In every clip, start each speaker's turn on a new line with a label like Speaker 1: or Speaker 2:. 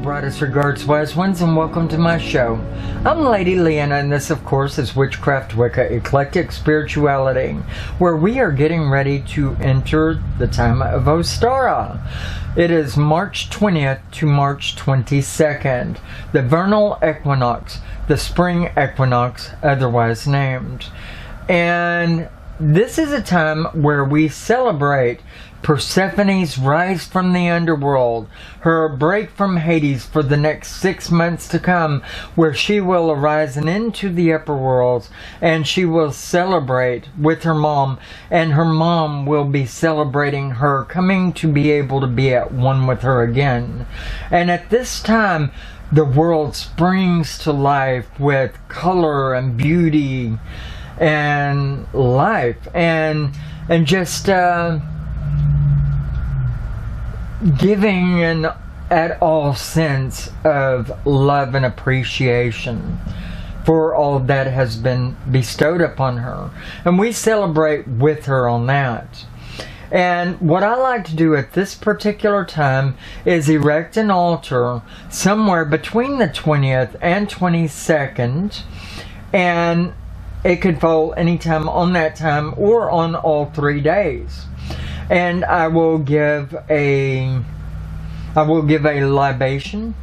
Speaker 1: brightest regards, wise ones, and welcome to my show. I'm Lady Leeanna, and this, of course, is Witchcraft, Wicca, Eclectic Spirituality, where we are getting ready to enter the time of Ostara. It is March 20th to March 22nd, the Vernal Equinox, the Spring Equinox, otherwise named. And this is a time where we celebrate Persephone's rise from the underworld, her break from Hades for the next 6 months to come, where she will arise and into the upper worlds, and she will celebrate with her mom, and her mom will be celebrating her coming to be able to be at one with her again. And at this time, the world springs to life with color and beauty and life and just giving an at all sense of love and appreciation for all that has been bestowed upon her, and we celebrate with her on that. And what I like to do at this particular time is erect an altar somewhere between the 20th and 22nd, and it could fall anytime on that time or on all 3 days. And I will give a libation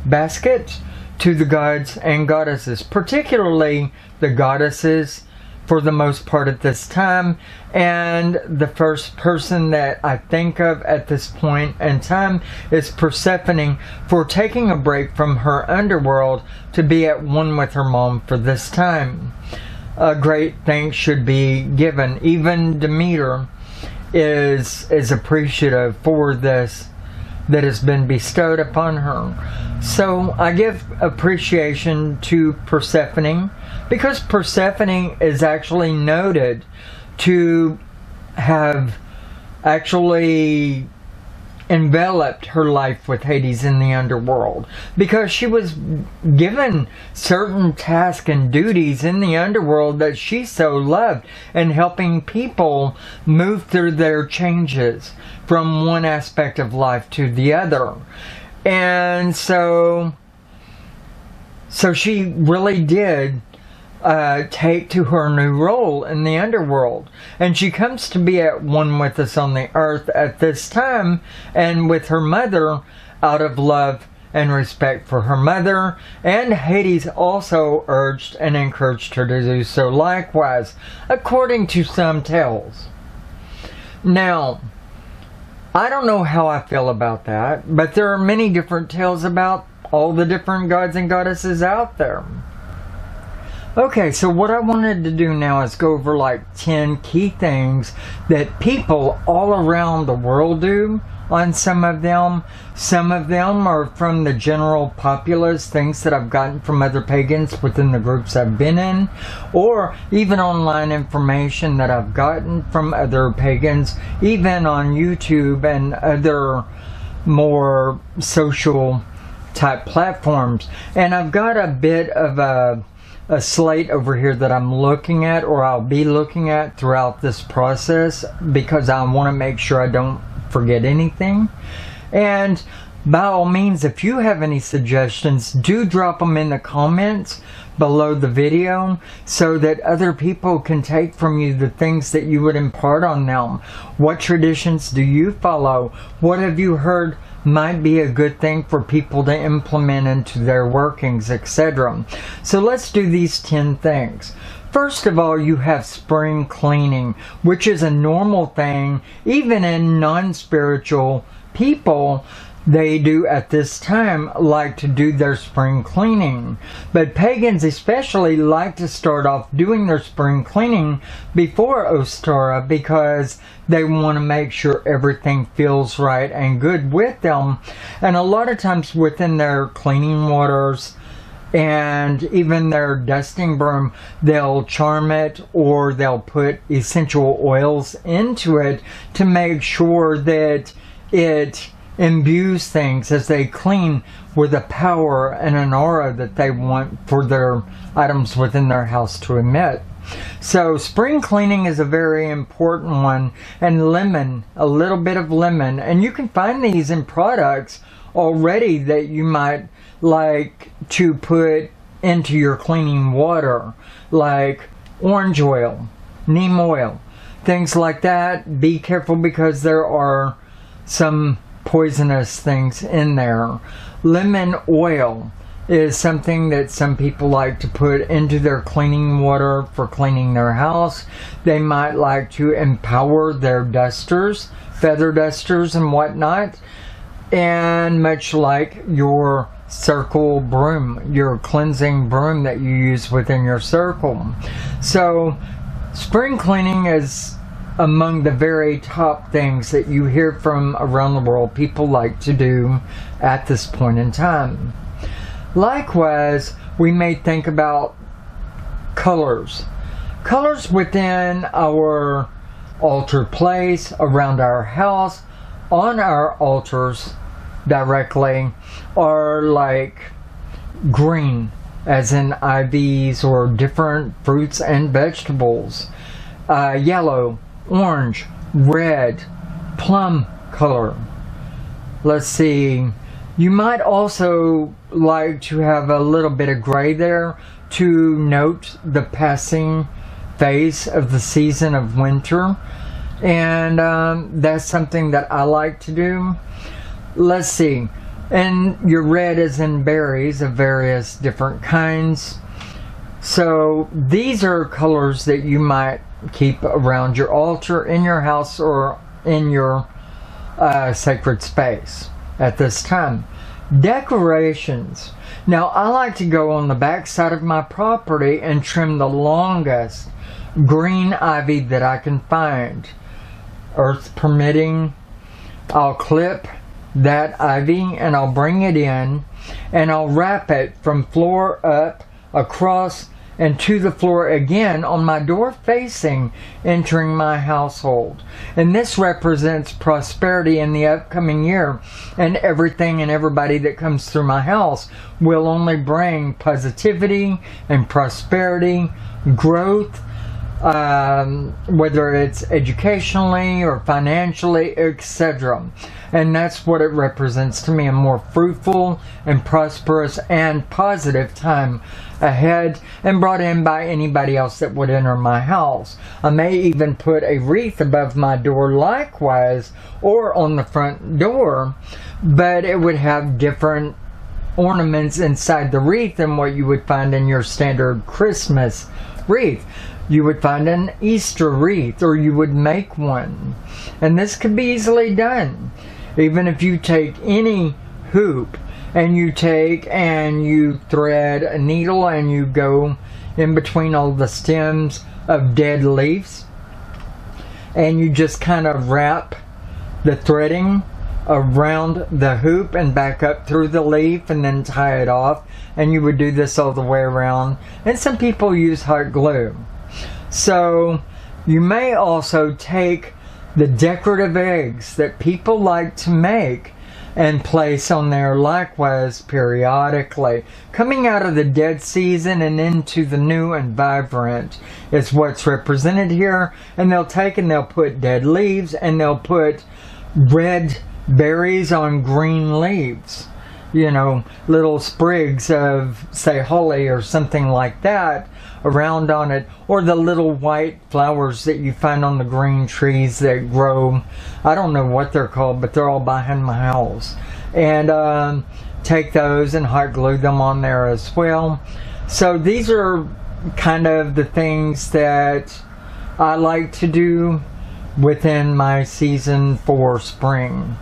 Speaker 1: basket to the gods and goddesses, particularly the goddesses for the most part at this time. And the first person that I think of at this point in time is Persephone, for taking a break from her underworld to be at one with her mom for this time. A great thanks should be given. Even Demeter is appreciative for this that has been bestowed upon her. So I give appreciation to Persephone, because Persephone is actually noted to have actually enveloped her life with Hades in the underworld, because she was given certain tasks and duties in the underworld that she so loved, and helping people move through their changes from one aspect of life to the other. And so she really did take to her new role in the underworld, and she comes to be at one with us on the earth at this time, and with her mother, out of love and respect for her mother. And Hades also urged and encouraged her to do so likewise, according to some tales. Now, I don't know how I feel about that, but there are many different tales about all the different gods and goddesses out there. Okay, so what I wanted to do now is go over like 10 key things that people all around the world do on some of them. Some of them are from the general populace, things that I've gotten from other pagans within the groups I've been in, or even online information that I've gotten from other pagans, even on YouTube and other more social type platforms. And I've got a bit of a slate over here that I'm looking at, or I'll be looking at throughout this process, because I want to make sure I don't forget anything. And by all means, if you have any suggestions, do drop them in the comments below the video, so that other people can take from you the things that you would impart on them. What traditions do you follow? What have you heard might be a good thing for people to implement into their workings, etc. So let's do these 10 things. First of all, you have spring cleaning, which is a normal thing even in non-spiritual people. They do at this time like to do their spring cleaning, but pagans especially like to start off doing their spring cleaning before Ostara, because they want to make sure everything feels right and good with them. And a lot of times within their cleaning waters and even their dusting broom, they'll charm it, or they'll put essential oils into it to make sure that it imbues things as they clean with a power and an aura that they want for their items within their house to emit. So spring cleaning is a very important one. And lemon, a little bit of lemon, and you can find these in products already that you might like to put into your cleaning water, like orange oil, neem oil, things like that. Be careful because there are some poisonous things in there. Lemon oil is something that some people like to put into their cleaning water for cleaning their house. They might like to empower their dusters, feather dusters and whatnot. And much like your circle broom, your cleansing broom that you use within your circle. So spring cleaning is among the very top things that you hear from around the world people like to do at this point in time. Likewise, we may think about colors. Colors within our altar place, around our house, on our altars directly, are like green, as in ivies or different fruits and vegetables. Yellow, orange, red, plum color. Let's see. You might also like to have a little bit of gray there to note the passing phase of the season of winter. And that's something that I like to do. Let's see. And your red is in berries of various different kinds. So these are colors that you might keep around your altar, in your house, or in your sacred space at this time. Decorations. Now I like to go on the back side of my property and trim the longest green ivy that I can find. Earth permitting, I'll clip that ivy and I'll bring it in and I'll wrap it from floor up, across, and to the floor again on my door facing entering my household. And this represents prosperity in the upcoming year, and everything and everybody that comes through my house will only bring positivity and prosperity, growth, whether it's educationally or financially, etc. And that's what it represents to me, a more fruitful and prosperous and positive time ahead, and brought in by anybody else that would enter my house. I may even put a wreath above my door likewise, or on the front door, but it would have different ornaments inside the wreath than what you would find in your standard Christmas wreath. You would find an Easter wreath, or you would make one. And this could be easily done. Even if you take any hoop and you take and you thread a needle and you go in between all the stems of dead leaves, and you just kind of wrap the threading around the hoop and back up through the leaf and then tie it off, and you would do this all the way around. And some people use hot glue. So you may also take the decorative eggs that people like to make and place on there likewise periodically. Coming out of the dead season and into the new and vibrant is what's represented here. And they'll take and they'll put dead leaves and they'll put red berries on green leaves. You know, little sprigs of, say, holly or something like that around on it, or the little white flowers that you find on the green trees that grow. I don't know what they're called, but they're all behind my house. And take those and hot glue them on there as well. So these are kind of the things that I like to do within my season for spring.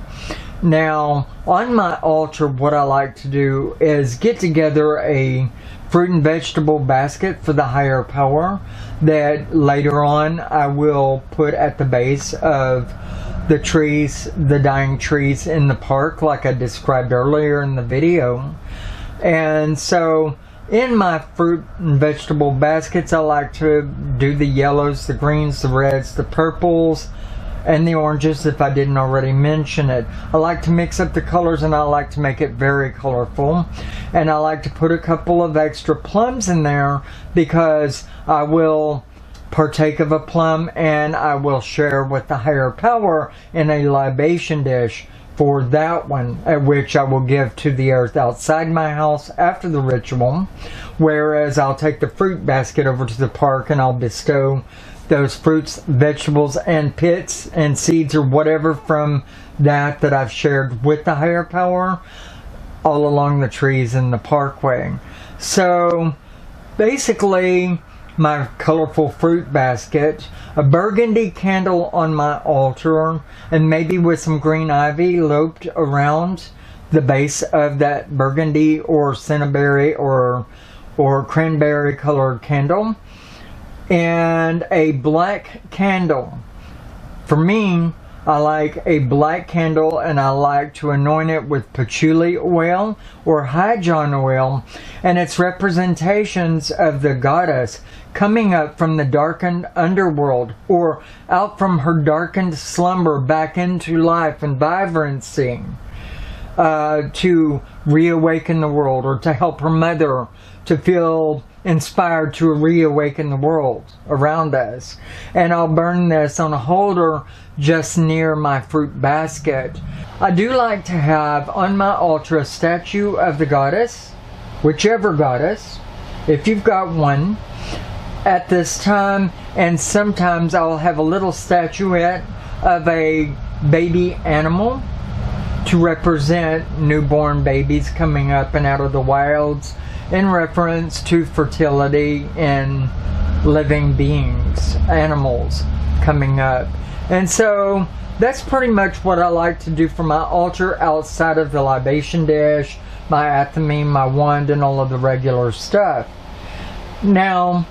Speaker 1: Now, on my altar, what I like to do is get together a fruit and vegetable basket for the higher power that later on I will put at the base of the trees, the dying trees in the park, like I described earlier in the video. And so in my fruit and vegetable baskets, I like to do the yellows, the greens, the reds, the purples, and the oranges, if I didn't already mention it. I like to mix up the colors, and I like to make it very colorful. And I like to put a couple of extra plums in there, because I will partake of a plum and I will share with the higher power in a libation dish for that one, which I will give to the earth outside my house after the ritual, whereas I'll take the fruit basket over to the park and I'll bestow those fruits, vegetables, and pits and seeds or whatever from that I've shared with the higher power all along the trees in the parkway. So basically, my colorful fruit basket, a burgundy candle on my altar, and maybe with some green ivy loped around the base of that burgundy or cinnaberry or cranberry colored candle, and a black candle. For me, I like a black candle, and I like to anoint it with patchouli oil or hydron oil, and its representations of the goddess coming up from the darkened underworld, or out from her darkened slumber back into life and vibrancy, to reawaken the world, or to help her mother to feel inspired to reawaken the world around us. And I'll burn this on a holder just near my fruit basket. I do like to have on my altar a statue of the goddess, whichever goddess, if you've got one, at this time. And sometimes I'll have a little statuette of a baby animal to represent newborn babies coming up and out of the wilds, in reference to fertility in living beings, animals coming up. And so that's pretty much what I like to do for my altar outside of the libation dish, my athame, my wand, and all of the regular stuff. Now,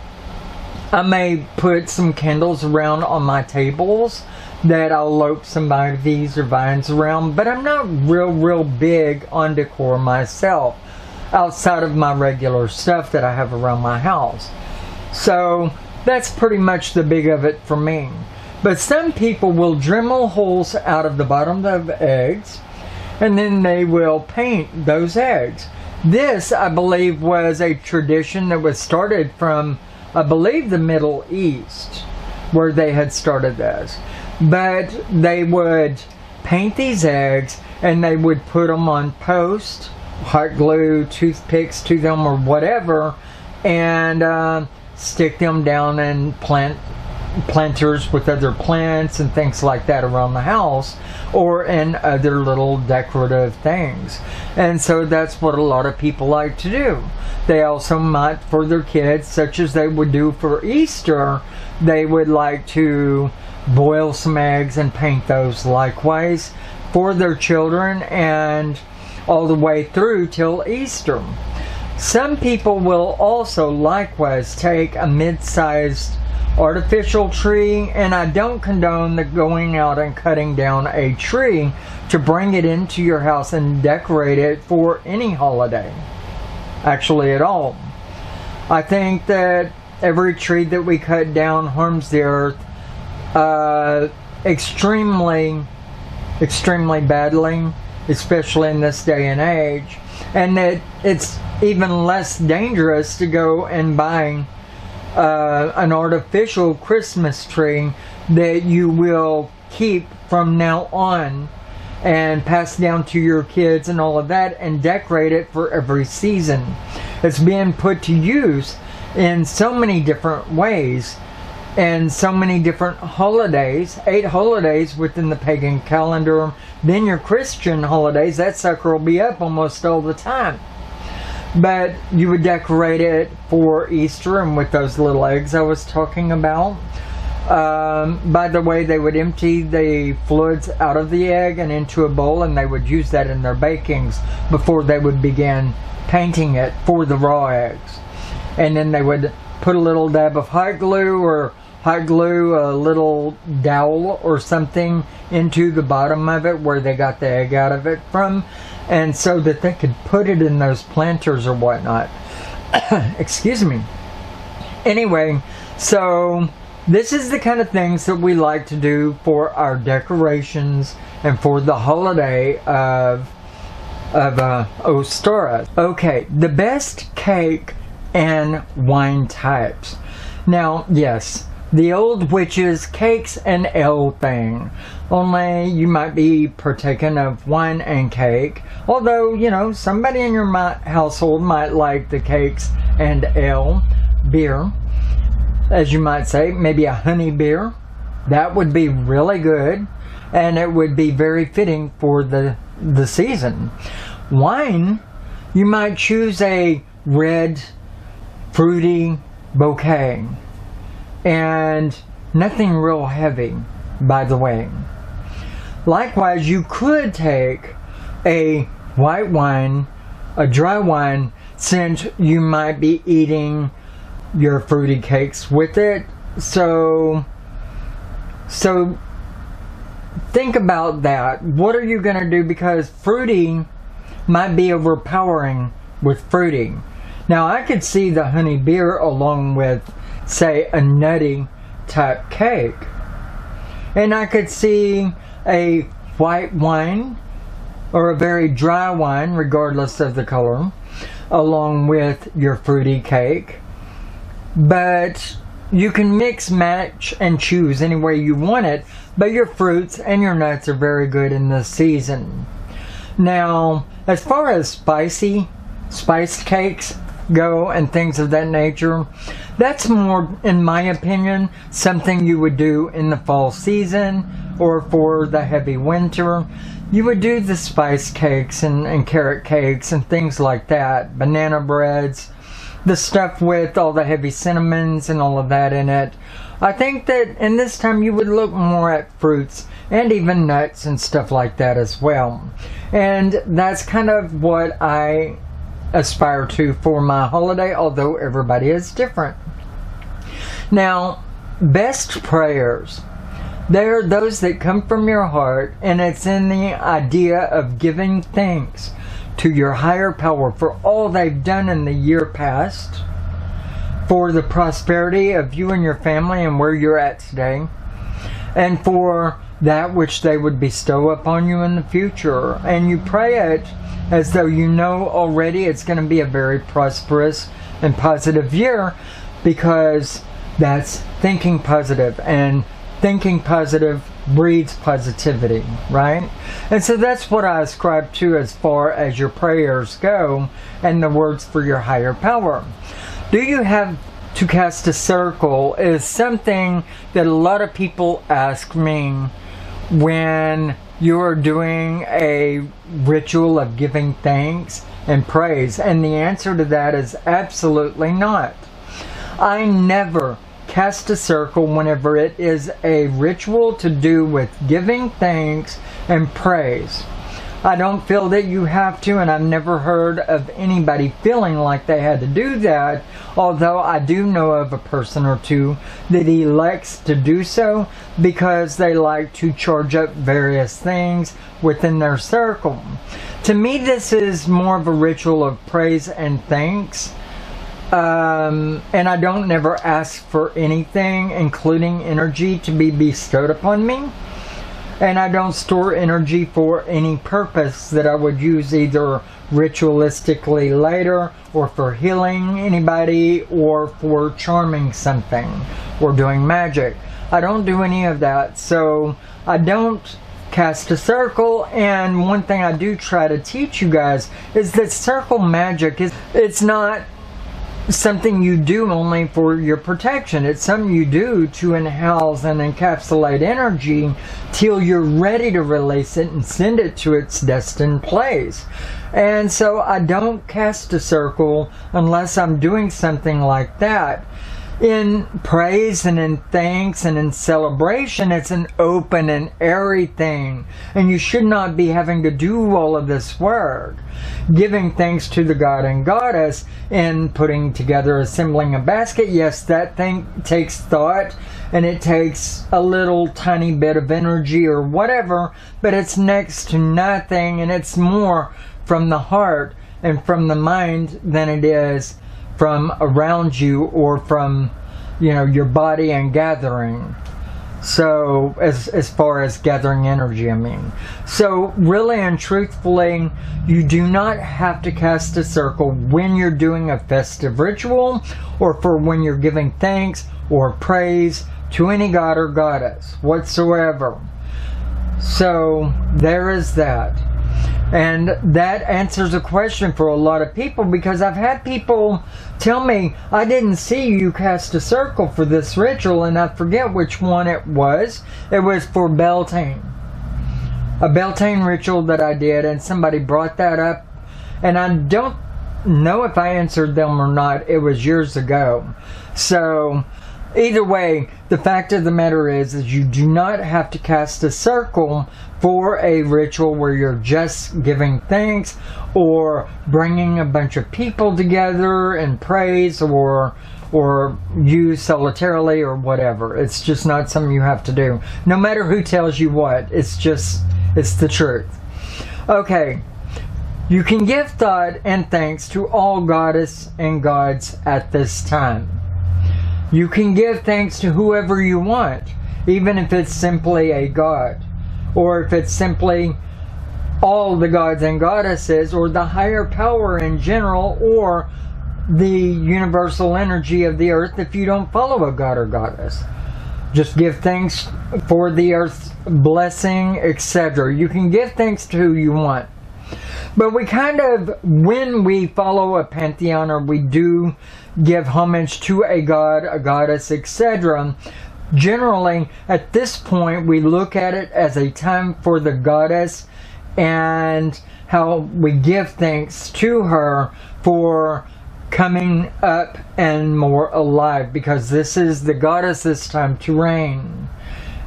Speaker 1: I may put some candles around on my tables that I'll lope some ivies or vines around, but I'm not real big on decor myself, outside of my regular stuff that I have around my house. So that's pretty much the big of it for me. But some people will Dremel holes out of the bottom of eggs, and then they will paint those eggs. This, I believe, was a tradition that was started from, I believe, the Middle East, where they had started this. But they would paint these eggs, and they would put them on posts, hot glue, toothpicks to them or whatever, and stick them down in planters with other plants and things like that around the house, or in other little decorative things. And so that's what a lot of people like to do. They also might, for their kids, such as they would do for Easter, they would like to boil some eggs and paint those likewise for their children, and all the way through till Easter. Some people will also likewise take a mid-sized artificial tree, and I don't condone the going out and cutting down a tree to bring it into your house and decorate it for any holiday, actually at all. I think that every tree that we cut down harms the earth extremely badly, especially in this day and age, and that it's even less dangerous to go and buy an artificial Christmas tree that you will keep from now on and pass down to your kids and all of that, and decorate it for every season. It's being put to use in so many different ways and so many different holidays, 8 holidays within the pagan calendar. Then your Christian holidays, that sucker will be up almost all the time. But you would decorate it for Easter, and with those little eggs I was talking about. By the way, they would empty the fluids out of the egg and into a bowl, and they would use that in their bakings before they would begin painting it for the raw eggs. And then they would put a little dab of hot glue, or hot glue a little dowel or something into the bottom of it where they got the egg out of it from, and so that they could put it in those planters or whatnot. Excuse me. Anyway, so this is the kind of things that we like to do for our decorations and for the holiday of Ostara. Okay, the best cake and wine types. Now, yes, the old witches' cakes and ale thing. Only you might be partaking of wine and cake. Although, you know, somebody in your household might like the cakes and ale, beer, as you might say, maybe a honey beer. That would be really good, and it would be very fitting for the season. Wine, you might choose a red, fruity bouquet. And nothing real heavy, by the way. Likewise, you could take a white wine, a dry wine, since you might be eating your fruity cakes with it. So think about that. What are you going to do? Because fruity might be overpowering with fruity. Now, I could see the honey beer along with, say, a nutty type cake. And I could see a white wine or a very dry wine, regardless of the color, along with your fruity cake. But you can mix, match, and choose any way you want it, but your fruits and your nuts are very good in this season. Now, as far as spiced cakes go and things of that nature, that's more, in my opinion, something you would do in the fall season or for the heavy winter. You would do the spice cakes and carrot cakes and things like that, banana breads, the stuff with all the heavy cinnamons and all of that in it. I think that in this time you would look more at fruits and even nuts and stuff like that as well. And that's kind of what I aspire to for my holiday, although everybody is different. Now, best prayers, they're those that come from your heart, and it's in the idea of giving thanks to your higher power for all they've done in the year past, for the prosperity of you and your family and where you're at today, and for that which they would bestow upon you in the future. And you pray it as though you know already it's going to be a very prosperous and positive year, because that's thinking positive, and thinking positive breeds positivity, right? And so that's what I ascribe to as far as your prayers go and the words for your higher power. Do you have to cast a circle is something that a lot of people ask me when you're doing a ritual of giving thanks and praise, and the answer to that is absolutely not. I never cast a circle whenever it is a ritual to do with giving thanks and praise. I don't feel that you have to, and I've never heard of anybody feeling like they had to do that, although I do know of a person or two that elects to do so because they like to charge up various things within their circle. To me, this is more of a ritual of praise and thanks. And I don't never ask for anything, including energy, to be bestowed upon me. And I don't store energy for any purpose that I would use either ritualistically later, or for healing anybody, or for charming something, or doing magic. I don't do any of that, so I don't cast a circle. And one thing I do try to teach you guys is that circle magic it's not something you do only for your protection. It's something you do to house and encapsulate energy till you're ready to release it and send it to its destined place. And so I don't cast a circle unless I'm doing something like that. In praise and in thanks and in celebration, it's an open and airy thing, and you should not be having to do all of this work. Giving thanks to the God and Goddess and putting together, assembling a basket, yes, that thing takes thought, and it takes a little tiny bit of energy or whatever, but it's next to nothing, and it's more from the heart and from the mind than it is from around you or from, you know, your body and gathering. So as far as gathering energy, I mean. So really and truthfully, you do not have to cast a circle when you're doing a festive ritual, or for when you're giving thanks or praise to any god or goddess whatsoever. So there is that. And that answers a question for a lot of people, because I've had people tell me, I didn't see you cast a circle for this ritual, and I forget which one it was. It was for Beltane. A Beltane ritual that I did, and somebody brought that up, and I don't know if I answered them or not. It was years ago. So either way, the fact of the matter is you do not have to cast a circle for a ritual where you're just giving thanks or bringing a bunch of people together and praise, or you solitarily or whatever. It's just not something you have to do. No matter who tells you what, it's the truth. Okay, you can give thought and thanks to all goddess and gods at this time. You can give thanks to whoever you want, even if it's simply a god, or if it's simply all the gods and goddesses, or the higher power in general, or the universal energy of the earth if you don't follow a god or goddess. Just give thanks for the earth's blessing, etc. You can give thanks to who you want. But we kind of, when we follow a pantheon, or we do give homage to a god, a goddess, etc., generally at this point we look at it as a time for the goddess, and how we give thanks to her for coming up and more alive, because this is the goddess's time to reign.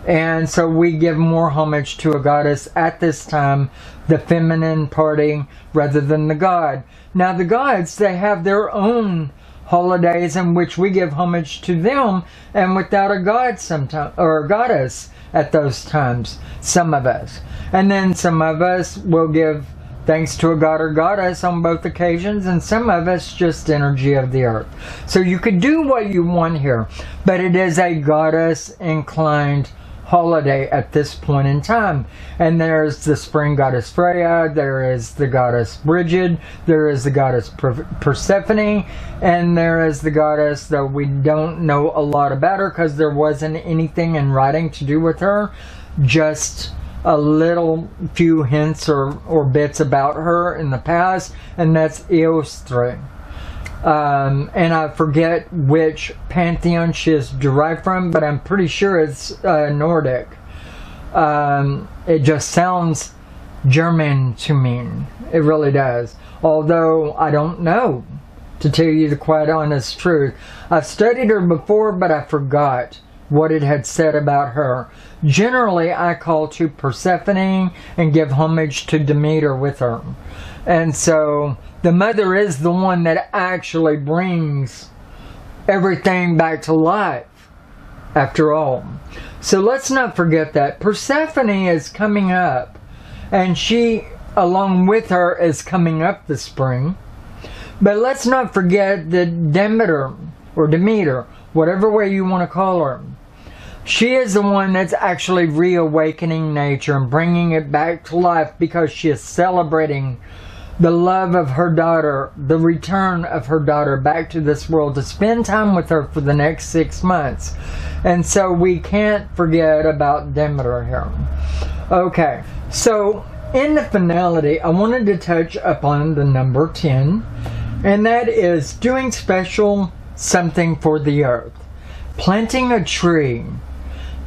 Speaker 1: And so we give more homage to a goddess at this time, the feminine party, rather than the god. Now the gods, they have their own holidays in which we give homage to them, and without a god sometimes, or a goddess at those times, some of us. And then some of us will give thanks to a god or goddess on both occasions, and some of us just energy of the earth. So you could do what you want here, but it is a goddess inclined holiday at this point in time. And there's the spring goddess Freya, there is the goddess Brigid, there is the goddess Persephone, and there is the goddess, though we don't know a lot about her because there wasn't anything in writing to do with her, just a little few hints or bits about her in the past, and that's Eostre. And I forget which pantheon she is derived from, but I'm pretty sure it's Nordic. It just sounds German to me. It really does. Although I don't know, to tell you the quite honest truth. I've studied her before, but I forgot what it had said about her. Generally, I call to Persephone and give homage to Demeter with her. And so the mother is the one that actually brings everything back to life, after all. So let's not forget that. Persephone is coming up, and she, along with her, is coming up the spring. But let's not forget that Demeter, or Demeter, whatever way you want to call her, she is the one that's actually reawakening nature and bringing it back to life, because she is celebrating the love of her daughter, the return of her daughter back to this world to spend time with her for the next 6 months. And so we can't forget about Demeter here. Okay, so in the finality, I wanted to touch upon the number 10, and that is doing special something for the earth. Planting a tree.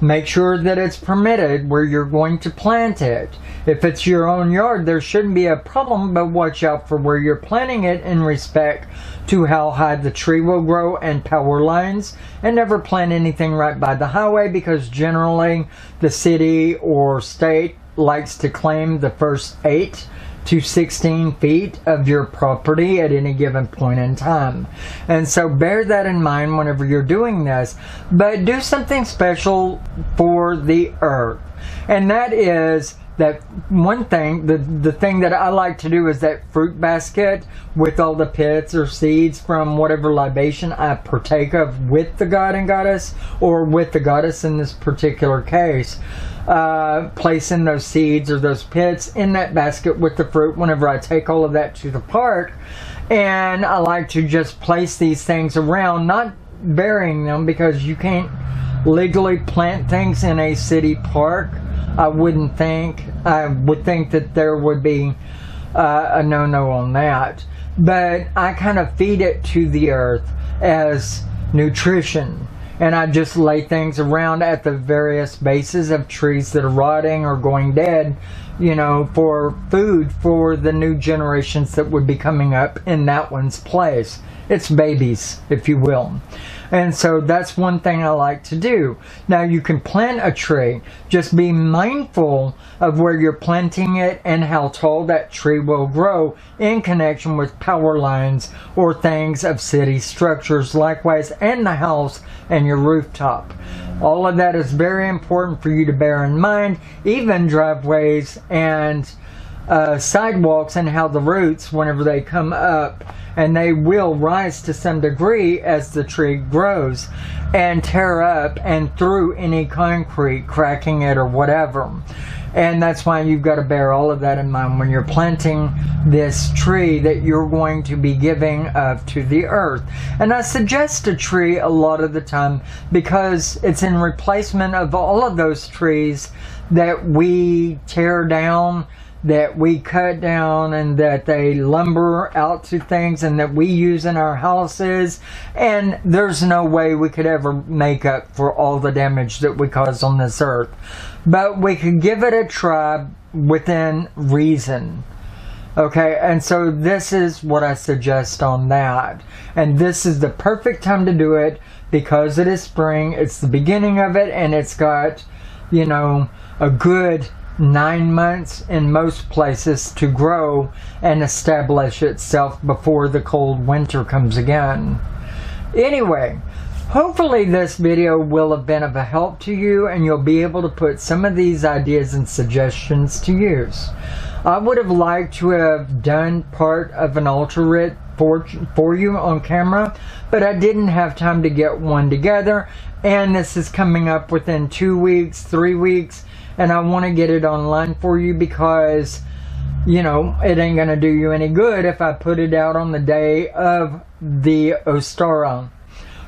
Speaker 1: Make sure that it's permitted where you're going to plant it. If it's your own yard, there shouldn't be a problem, but watch out for where you're planting it in respect to how high the tree will grow and power lines. And never plant anything right by the highway, because generally the city or state likes to claim the first 8 to 16 feet of your property at any given point in time. And so bear that in mind whenever you're doing this. But do something special for the earth. And that is that one thing, the thing that I like to do is that fruit basket with all the pits or seeds from whatever libation I partake of with the god and goddess, or with the goddess in this particular case. Placing those seeds or those pits in that basket with the fruit whenever I take all of that to the park. And I like to just place these things around, not burying them, because you can't legally plant things in a city park. I would think that there would be a no-no on that. But I kind of feed it to the earth as nutrition. And I just lay things around at the various bases of trees that are rotting or going dead, you know, for food for the new generations that would be coming up in that one's place. It's babies, if you will. And so that's one thing I like to do. Now you can plant a tree. Just be mindful of where you're planting it and how tall that tree will grow in connection with power lines or things of city structures, likewise, and the house and your rooftop. All of that is very important for you to bear in mind, even driveways and sidewalks, and how the roots, whenever they come up, and they will rise to some degree as the tree grows and tear up and through any concrete, cracking it or whatever. And that's why you've got to bear all of that in mind when you're planting this tree that you're going to be giving up to the earth. And I suggest a tree a lot of the time because it's in replacement of all of those trees that we tear down, that we cut down, and that they lumber out to things and that we use in our houses. And there's no way we could ever make up for all the damage that we cause on this earth. But we could give it a try within reason. Okay, and so this is what I suggest on that. And this is the perfect time to do it because it is spring. It's the beginning of it, and it's got, you know, a good 9 months in most places to grow and establish itself before the cold winter comes again. Anyway, hopefully this video will have been of a help to you and you'll be able to put some of these ideas and suggestions to use. I would have liked to have done part of an altar writ for you on camera, but I didn't have time to get one together, and this is coming up within 2 weeks, 3 weeks, and I want to get it online for you because, you know, it ain't going to do you any good if I put it out on the day of the Ostara,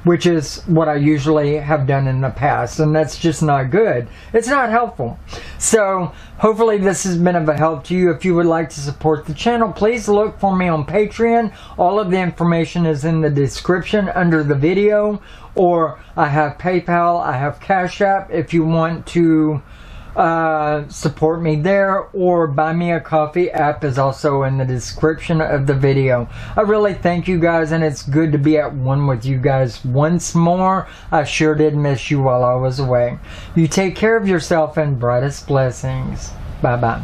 Speaker 1: which is what I usually have done in the past, and that's just not good. It's not helpful. So hopefully this has been of a help to you. If you would like to support the channel, please look for me on Patreon. All of the information is in the description under the video, or I have PayPal, I have Cash App if you want to support me there, or Buy Me a Coffee app is also in the description of the video. I really thank you guys, and it's good to be at one with you guys once more. I sure did miss you while I was away. You take care of yourself, and brightest blessings. Bye bye.